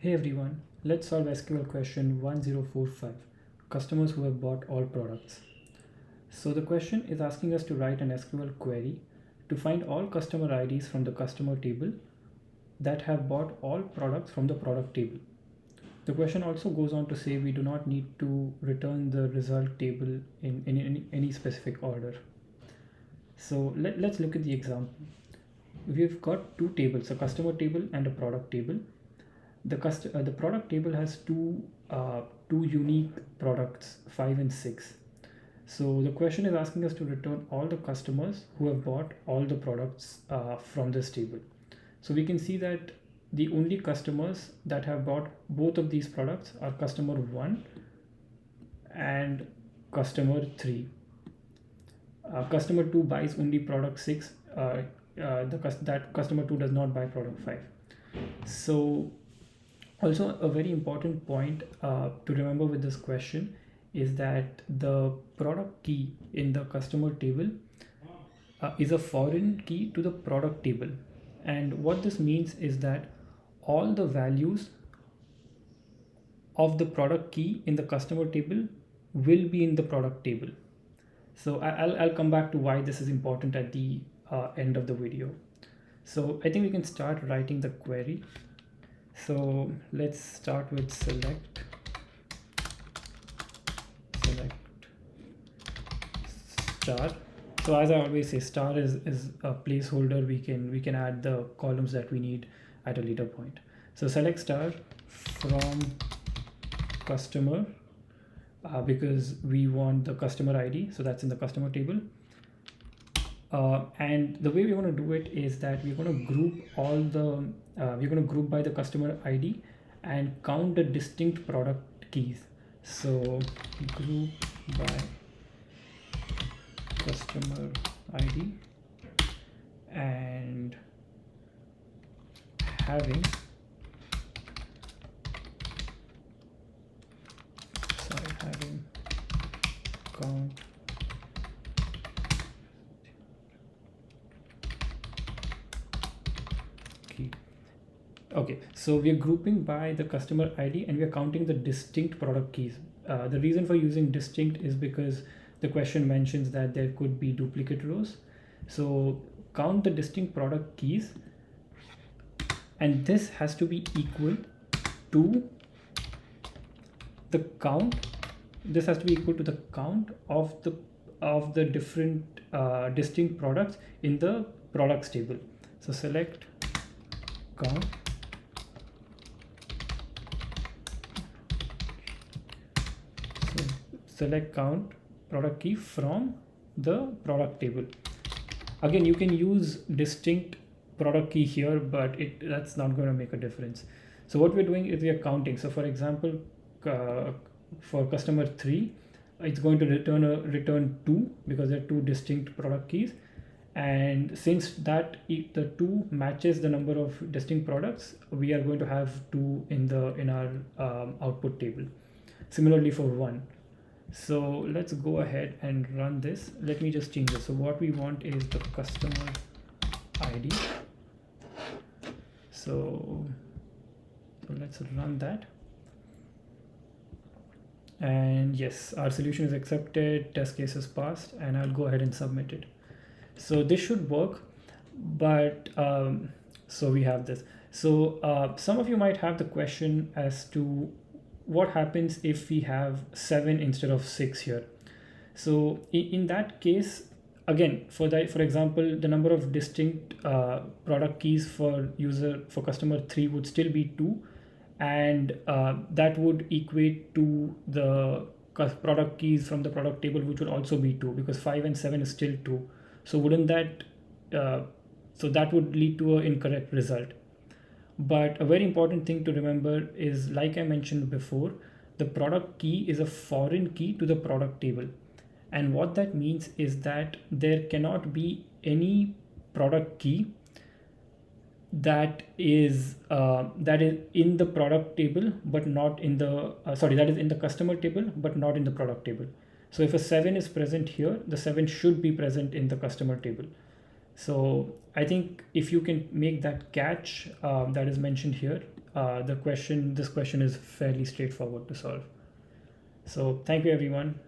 Hey everyone, let's solve SQL question 1045, customers who have bought all products. So the question is asking us to write an SQL query to find all customer IDs from the customer table that have bought all products from the product table. The question also goes on to say we do not need to return the result table in any specific order. So let's look at the example. We've got two tables, a customer table and a product table. The product table has two unique products, 5 and 6. So the question is asking us to return all the customers who have bought all the products from this table. So we can see that the only customers that have bought both of these products are customer 1 and customer 3. Customer 2 buys only product 6. That customer 2 does not buy product 5. So also a very important point to remember with this question is that the product key in the customer table is a foreign key to the product table. And what this means is that all the values of the product key in the customer table will be in the product table. So I'll come back to why this is important at the end of the video. So I think we can start writing the query. So let's start with select star. So as I always say, star is a placeholder. We can add the columns that we need at a later point. So select star from customer because we want the customer ID. So that's in the customer table. And the way we want to do it is that we're going to group all the we're going to group by the customer ID and count the distinct product keys. So group by customer ID and having count key. Okay, so we are grouping by the customer ID and we are counting the distinct product keys. The reason for using distinct is because the question mentions that there could be duplicate rows. So count the distinct product keys, and this has to be equal to the count. This has to be equal to the count of the different distinct products in the products table. So select count select count product key from the product table. Again, you can use distinct product key here, but that's not going to make a difference. So what we're doing is we are counting. So for example, for customer 3, it's going to return 2 because there are two distinct product keys. And since that the 2 matches the number of distinct products, we are going to have 2 in our output table. Similarly for 1. So let's go ahead and run this. Let me just change this. So what we want is the customer ID. So let's run that. And yes, our solution is accepted, test case is passed, and I'll go ahead and submit it. So this should work, but so we have this. So some of you might have the question as to what happens if we have 7 instead of 6 here. So in that case, again, for example, the number of distinct product keys for customer 3 would still be 2, and that would equate to the product keys from the product table, which would also be 2, because 5 and 7 is still 2. So wouldn't that so that would lead to an incorrect result. But a very important thing to remember is, like I mentioned before, the product key is a foreign key to the product table. And what that means is that there cannot be any product key that is in the product table but not in the that is in the customer table but not in the product table. So if a 7 is present here, the 7 should be present in the customer table. So I think if you can make that catch that is mentioned here, this question is fairly straightforward to solve. So thank you everyone.